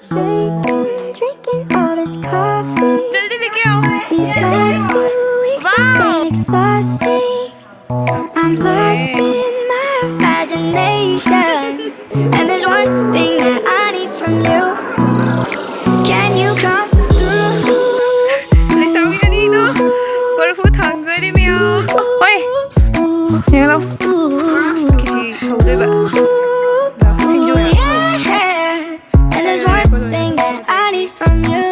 shaking, drinking all this coffee. These last few weeks have been exhausting. I'm lost in my imagination, and there's one thing that I need from you. Can you come through? Sabi ka dito. Korfu Dangbda Shiramni. Hoy! Yan daw. Kasi Chwdre ba? Singju And there's one thing that I need from you.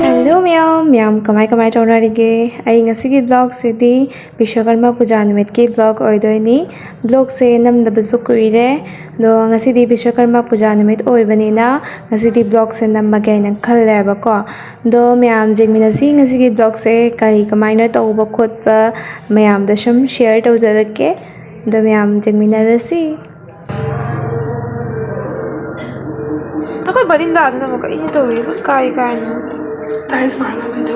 Hello ma'am, kamay taunarige. Ay ngasigi vlog sidi Vishwakarma Puja Numit ki vlog oidoini. Vlog se namdabasu kuire. Do ngasidi Vishwakarma Puja Numit oibanina. Ngasidi vlog se nammagay nang khalleba ko. Do ma'am jingminasi ngasigi vlog se kai kamaina tauba khotba ma'am da shum share taujarake. Do ma'am jingminarasi. Ako barinda na maka ini to kai kai na. Tiles mana mein to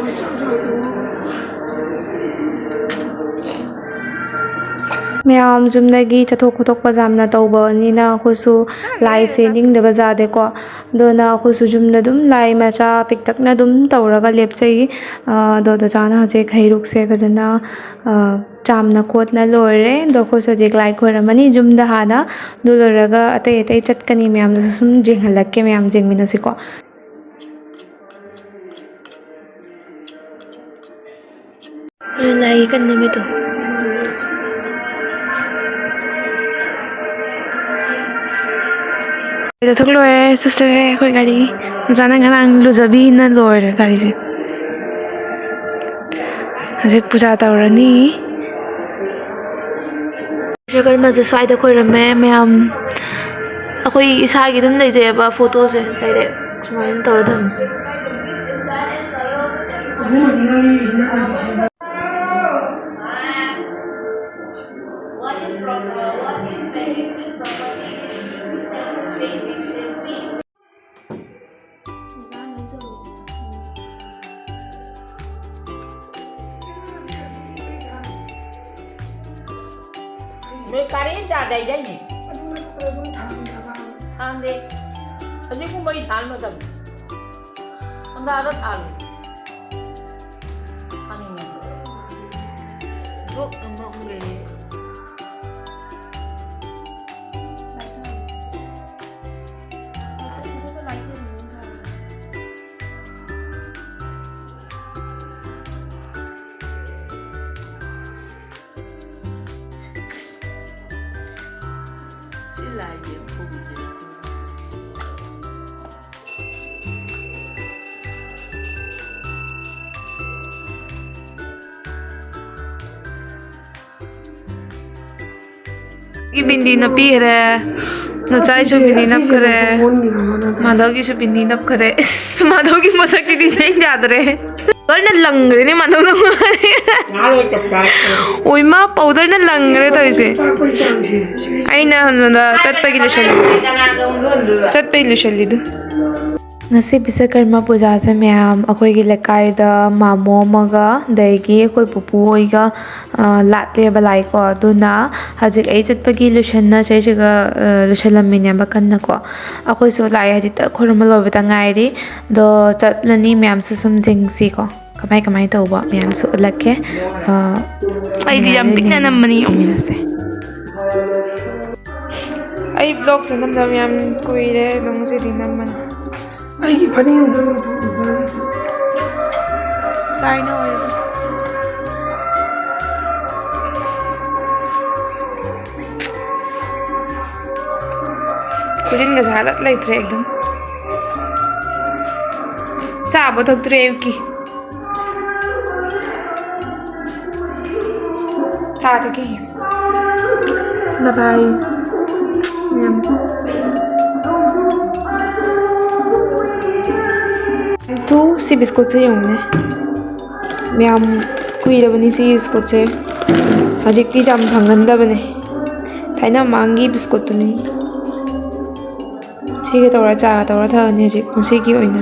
ma'am जुमदगी चथो खुतोक पजामना तौबा निना खुसु लाई से निंग दबा जादे को दोना खुसु जुमना दुम लाई मचा पिकतकना दुम तौरगा लेपचई दो चाना हजे खैरुक से फजना चामना कोतना लोरे दो खुसु जे लाई खोरमनी जुमदा हाना दुलरगा अते अते चटकनी मैम सुम जिंगलक के मैम जिंगमिना सिको लाई कन्ना में तो Ito thuk lore sister khoi gari jana ngarang lujabi na lore gari je Ajik puja taurani Vishwakarma je swai da khoi ramme ma'am akoi isa gi dum leije ba photo se dire sumai taur dam Mấy cái đấy ra đây đấy nhỉ? Ăn đi. Anh ấy cũng mấy tháng mà tầm. Anh ta rất ăn. Ăn đi. Thuốc ăn không về. Cái bindi nó pi re, nó trái cho bindi nắp kare, madhav की जो bindi nắp kare, madhav की मजाक की design याद रहे, और ना lung रहे नहीं madhav ना ओई माँ पाउडर ना लंग रहे तो इसे, आई ना ना चट पे किलो शल्ली ngasi Vishwakarma Puja se ma'am अखोई की लेकाई दा मामो मगा दाइगी अखोई पुपु होइगा लाते बलाई को दुना हजिक आई चट पगी लुशन्ना चाहिएगा लुशलम्मिने बकन्ना को अखोई सो लाई हजी तक खुरमलो बतांगाइरी दो चटलनी मैम से सुम जिंगसी को कमाई तो हुआ मैम सो लगे आई दिया पिकना नम्मनी उम्मीद से आई ब्लॉग से नम्दा मैम कोई रे नमु से दिन नम्मन Ay, panin dulu. Sorry, no worries. Kucing nggak salah lagi trek dong. Siapa tuh trek ki? Siapa ki? Bye bye. Tu si biscuit se yung ne, ma'am कुछ बनी सी बिस्कुट से हजिकती जम फंगंदा बने थाइना मांगी बिस्कुट तो नहीं ठीक है तौरा चारा तौरा था अन्य हजिक उसी की होइना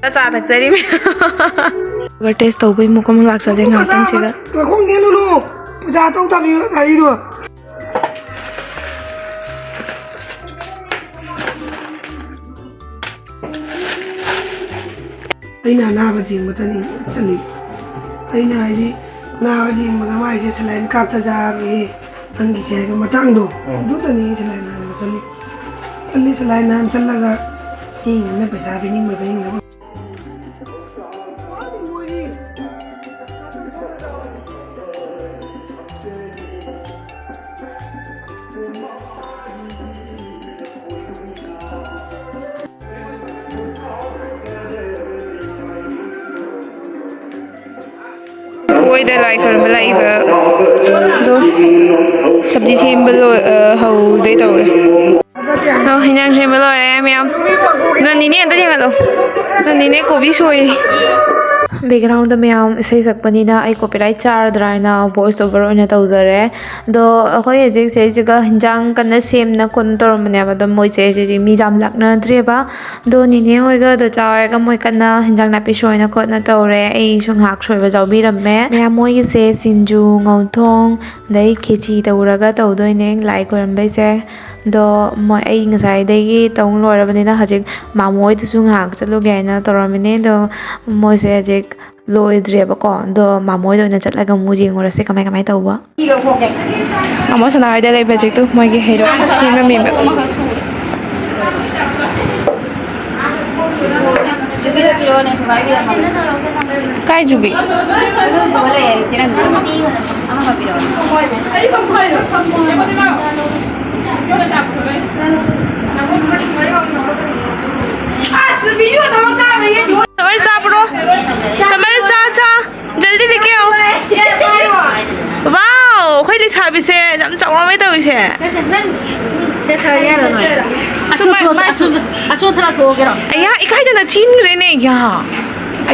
चारा चरी में test तौबई मुकम लाक्सदे ngakang sida Kung gano no, puja tong tabi kari do. Aina na ba jing batani chali. Aina ai na ba jing ba mai se selain kata jari anggi se ga matang do. Do tani selain na chali. Kali selain na chalaga ni na pesa bining ba bining na. Oi da lai kar malai ba do sabji sem balo hau dei tau no hinang sem balo re miam na ni ne da jang lo na ni ne ko bi soi background da myam sei sakpani na ai copyright char drai na voice over ona tauzare do khoi je se jiga hinjang kan na sem na kon tor mane ba do moi se je mi jam lak na dre ba do ni ne hoi ga do char ga moi kan na hinjang na pi soi na ko na tore ai sung hak soi ba jaw bi ram me myam moi gi se sinju ngau thong dai khechi tauraga taudoi ne lai ko ram bai se do moi ai ngasai dai gi tong loi ra bani na hajik ma moi tu sung hak chalu ge na toramine do moi se je loi dre ba ko do ma moi do na chatla ga mu jing ora se kamai kamai tau ba amo sana ai dai ba je tu moi gi hero si ma mi ba kai jubi समर सापड़ो समर चाचा जल्दी लेके आओ wow कोई लिसाबी से हम चावल में तो इसे अय्या इकाई जना चीन रहने या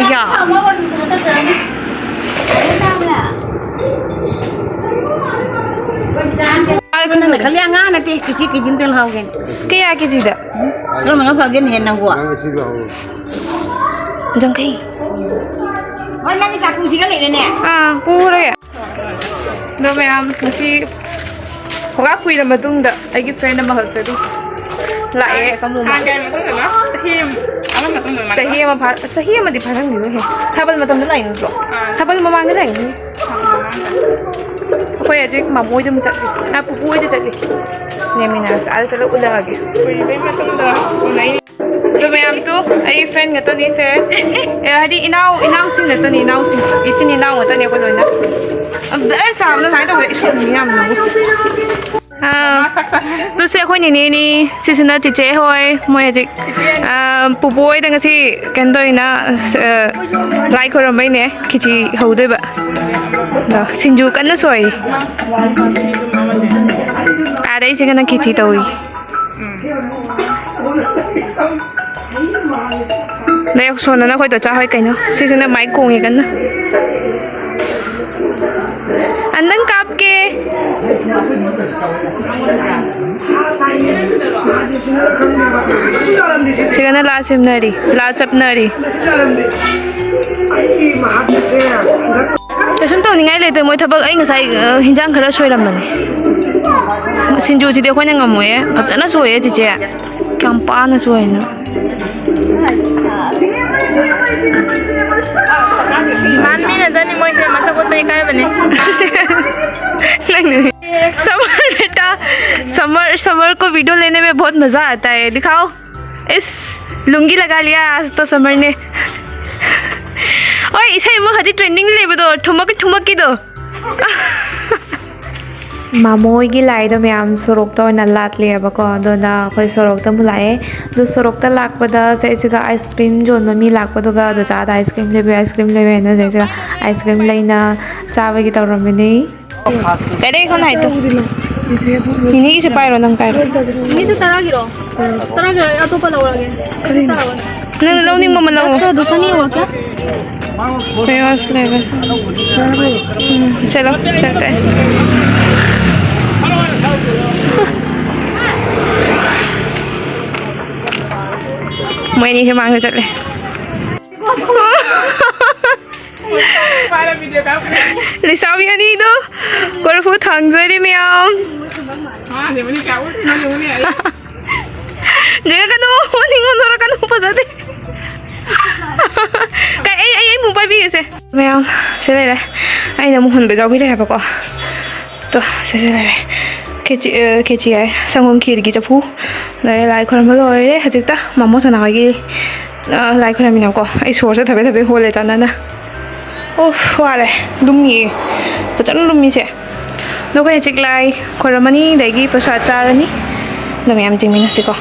अय्या kalian ngana ti kicik kijin tel haugen kaya kijida lo mga pagin hen na gua jang kai wan nang cha ku sigal le ne pu re do me am nasi hoga kui la matung da ai gi friend ma hapse du lại kamu ma chahi ma di pharang ni he thabal matam da lai no thabal ma mang da lai ni khoi aje ma moi dum chat na pu pu de chat li ne mina al chalo ula age do me am tu ai friend ngata ni se e hadi inau sing ngata ni inau sing itin inau ngata ni ko loina ber sa no sai to is ni am no tu se khoi ni ni sisuna ti che hoi moi aje pu pu oi dang si kan doi na lai ko ram bai ne kichi hau doi ba Singju kan na soi ada isi kan kichi tawi đây học xuân nó khôi tổ cha hơi cảnh nó xí xí nó máy cùng gìกันนะanh đang cặp kê xí cái nó la xem nơi đi la chập nơi đi cái chúng tôi ngay lấy từ mỗi thằng bác anh sai hình dáng khá là xôi lắm này xin chú chị đều khoan nhang ngồi ấy ở chỗ nó xôi ấy chị chị cam pa nó xôi nữa mami ना जानी मोई से मसा को तरीका है बने नहीं समर बेटा समर को वीडियो लेने में बहुत मजा आता है दिखाओ इस लुंगी लगा लिया आज तो समर ने ओए इसे मो हजी ट्रेंडिंग ले बदो ठुमक की दो मामोई की लाई तो मैम सोरोक तो ना लात लिया बको दो ना कोई सोरोक तो मुलाए दो सोरोक तो लाख पदा से इसका आइसक्रीम जो मम्मी लाख पदो का दो चाहता आइसक्रीम ले ना जैसे आइसक्रीम लेना चावल की तो रमने तेरे कौन है तो ini से पायरो नंग पायरो mi se taragiro ato pa lawage नंग लोनिंग मम लो तो दूसरी हो क्या फेमस लेवल चलो चलते हैं मैं नीचे मांगने चले Lisabi anino. Korfu Dangbda Shiramni. Jangan kan mo ningon ora kan mo pasate. Kay ay mo pa bi se. Ma'am, sila le. Ay na mo hun be gawi le ha ko. To sila le. Kechi ai sangom khir gi chapu. Lai khoram lo re hajita mamo sana gi. Lai khoram min ko. Ai sor se thabe thabe hole chana na. Oh, ware. Dummi. Pachan dummi se. No ko chik lai khoramani dagi pasat charani. Na mayam jingmin si ko.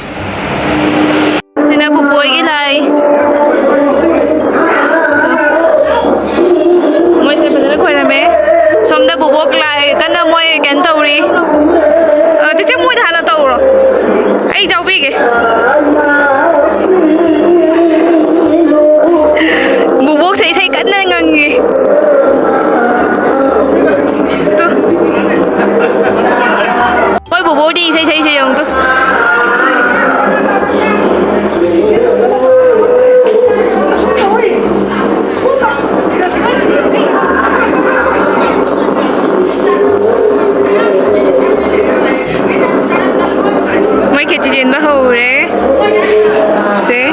Sina buboy ilay. Moy se padala khorame. Somda bubok lai kana moy kan tauri. Tiche moy dhana tauro. Ai jau bige. Bubok sai kana ngangi. Tu. Moy bubok di sai yung tu. Mấy cái chuyện bao hầu đấy, sẽ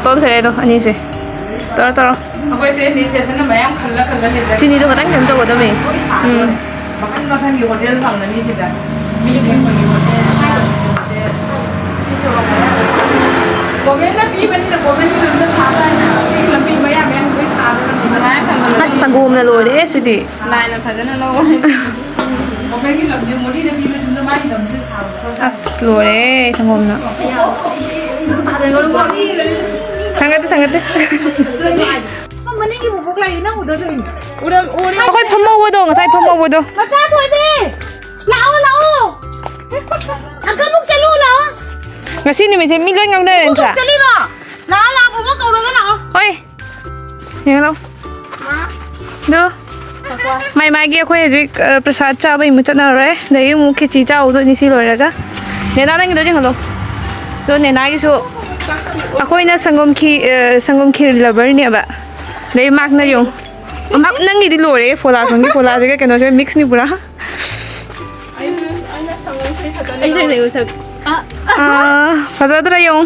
tốt thế đâu anh gì tao tao chị đi đâu có đánh nhầm đâu của mình Sangum na lo đấy chị đi lại là phải rất là lâu lo đấy sangum na Tanggati. Manigi bubuk lagi na udah deh. Udah. Ako pamawa do, ngasay pamawa do. Masa pwede. Lao. Agak mo kalo lao. Ngasi ni medyo milon ngang na rin siya. Kali na. Lao bubuk kau rin lao. Oy. Yan lo. Do. May magi ako yung prasad cha ba yung muchat na rin. Dahil yung kichi cha udo ni silo rin ka. Nena nang ito yung halo. Do nena giso. Ako na sangom khir lover niya ba. Dahil mak na yung. Mak nang hindi lore. Fola jaga kano siya mix ni pura. Ay sa na usap. Fazadra yung.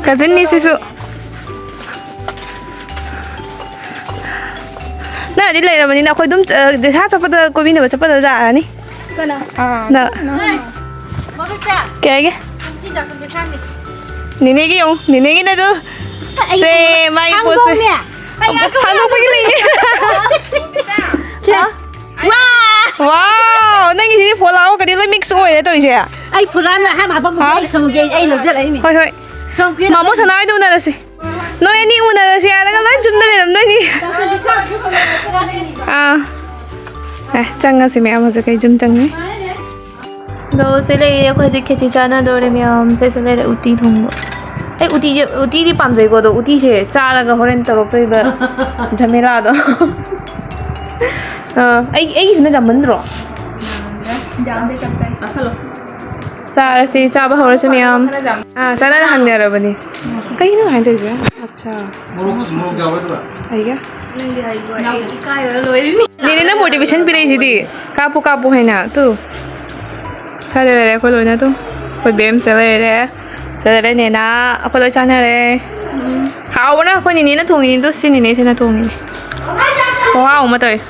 Cousin ni Sisu. Na di lai naman ni ako dum sa chapada ko bin ba chapada ja ni. Kana. Na. Bakit ka? Kaya. Hindi ka kumpisan ni. Ninegi na do. Se mai po se. Hanggang pagili. Wow, nang hindi pula ko kanila mix oil ito siya. Ay pula na ha mapag mo ay sumugay ay lo jala ini. Hoy. Mamo sana ay do na si. No any una siya nang lang jum na ram ni. Changa si ma'am sa kay jum chang ni. Do sila ko jike chi chana do re ma'am se sila uti thong. Ay uti di pam jai ko do uti se cha la ga horen tarok toi ba jhamela do. Ay isna jaman ro. Jam de kam sai. Hello. Sa si cha ba hor se ma'am. Sana na hang ra bani. Kai na hain de je. Acha. Moro ga ba. Ai ga. Ni na motivation pi rei di. Kapu hai na tu. Sa re ko lo na tu. Ko bem se le. Saya ni na, aku dah cakap le. Kau na aku ni na thong ni tu sini ni sini thong ni. Wow, macam tu.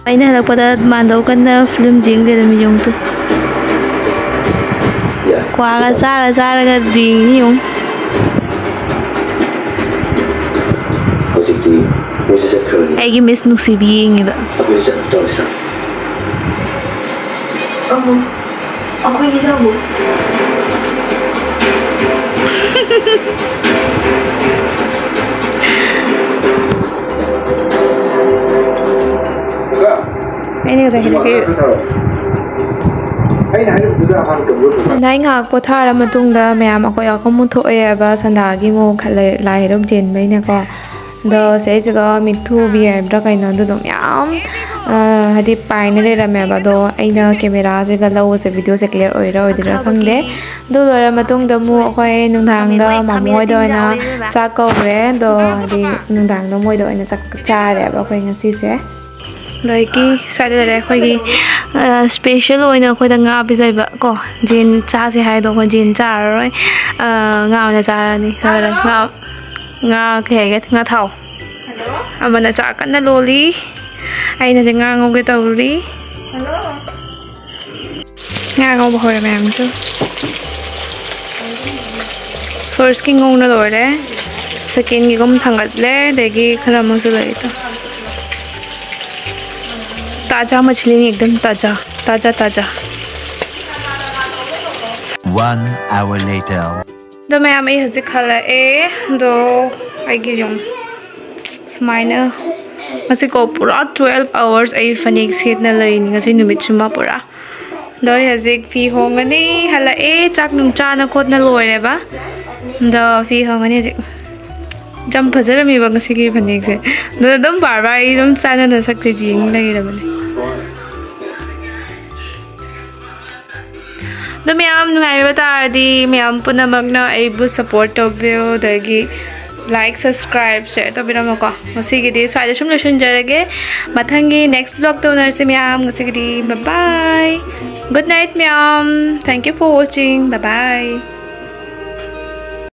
Ay na lang pada mandau kan na film jing dia demi yung tu. Kuah kasar kan jing ni yung. Ay miss nusi biing iba. Ako yung ginawa mo. ꯑꯩꯅ ꯉꯁꯥꯏ ꯍꯦꯜꯂꯛꯈꯤꯕ ꯁꯟꯗꯥꯏ ꯉꯥꯏꯍꯥꯛ ꯄꯣꯊꯥꯔ ꯃꯇꯨꯡꯗ ꯃꯌꯥꯝ ꯑꯩꯈꯣꯏ ꯑꯍꯨꯝ ꯊꯣꯛꯑꯦꯕ ꯁꯟꯗꯥꯒꯤ ꯑꯃꯨꯛ ꯂꯥꯏ ꯍꯔꯥꯎ ꯆꯦꯟꯕꯩꯅꯦꯀꯣ ꯑꯗꯣ ꯁꯤꯁꯤꯒ ꯃꯤꯊꯨꯕꯤ ꯍꯥꯏꯕ꯭ꯔꯥ ꯀꯩꯅꯣ ꯑꯗꯨꯗꯣ ꯃꯌꯥꯝ ꯍꯥꯏꯗꯤ ꯄꯥꯏꯅ ꯂꯩꯔꯝꯃꯦꯕ ꯑꯗꯣ ꯑꯩꯅ ꯀꯦꯃꯦꯔꯥꯁꯤꯒ ꯂꯧꯕꯁꯦ ꯚꯤꯗꯤꯑꯣꯁꯦ ꯀ꯭ꯂꯤꯌꯔ ꯑꯣꯏꯗꯣꯏꯔꯥ ꯈꯪꯗꯦ ꯑꯗꯨ ꯂꯣꯏꯔ ꯃꯇꯨꯡꯗ ꯑꯃꯨꯛ ꯑꯩꯈꯣꯏ ꯅꯨꯡꯗꯥꯡꯗ ꯃꯥꯃꯣ ꯍꯣꯏꯗ ꯑꯣꯏꯅ ꯆꯥꯛ ꯀꯧꯈ꯭ꯔꯦ ꯑꯗꯣ ꯍꯥꯏꯗꯤ ꯅꯨꯡꯗꯥꯡꯗ ꯃꯣꯏꯗ ꯑꯣꯏꯅ ꯆꯥꯛ ꯆꯥꯔꯦꯕ ꯑꯩꯈꯣꯏ ꯉꯁꯤꯁꯦ ꯑꯗꯒꯤ ꯁ꯭ꯋꯥꯏꯗ ꯂꯩꯔꯦ ꯑꯩꯈꯣꯏꯒꯤ ꯁ꯭ꯄꯦꯁꯦꯜ ꯑꯣꯏꯅ ꯑꯩꯈꯣꯏꯗ ꯉꯥ ꯄꯤꯖꯩꯕ ꯀꯣ ꯖꯦꯟ ꯆꯥꯁꯦ ꯍꯥꯏꯗꯣ ꯑꯩꯈꯣꯏ ꯖꯦꯟ ꯆꯥꯔꯔꯣꯏ ꯉꯥ ꯑꯣꯏꯅ ꯆꯥꯔꯅꯤ ꯉꯥ ꯀꯩ ꯍꯥꯏꯒꯦ ꯉꯥ ꯊꯥꯎ ꯑꯃꯅ ꯆꯥꯛ ꯀꯟꯅ ꯂꯣꯜꯂꯤ ꯑꯩꯅꯁꯦ ꯉꯥ ꯉꯧꯒꯦ ꯇꯧꯔꯤ ꯉꯥ ꯉꯧꯕ ꯍꯧꯔꯦ ꯃꯌꯥꯝꯁꯨ ꯐꯥꯔꯁꯀꯤ ꯉꯧꯅ ꯂꯣꯏꯔꯦ ꯁꯦꯀꯦꯟꯒꯤꯒꯨꯝ ꯊꯥꯡꯒꯠꯂꯦ ꯑꯗꯒꯤ ꯈꯔ ꯑꯃꯁꯨ ꯂꯩꯗꯣ ताजा मछली एकदम ताजा ताजा ताजा 1 hour later. द मैं आम हजिक खलए दो आईगी सुमाइना को पूरा 12 hours आई फनेक सेटना लेनी नुमित सुमा पूरा दो हजिक फी होंगनी हलए चाक नुंग चाना खोदना लोरेबा द फी होंगनी हजिक जम फजरमीबा ngasi फनेक से दम बार बार एकदम चाना न सकते जिंग लेरबने द मैम नुंगाइबा तारदी मैम पुनमगना आइबु सपोर्ट तोबियो दगी लाइक सब्सक्राइब शेयर तोबिरमको ngasiगidi स्वाइदा सुम लोशनजरगे मथंगी नेक्स्ट ब्लॉग तोनरसे मैम ngasiगidi bye bye good night ma'am thank you for watching bye bye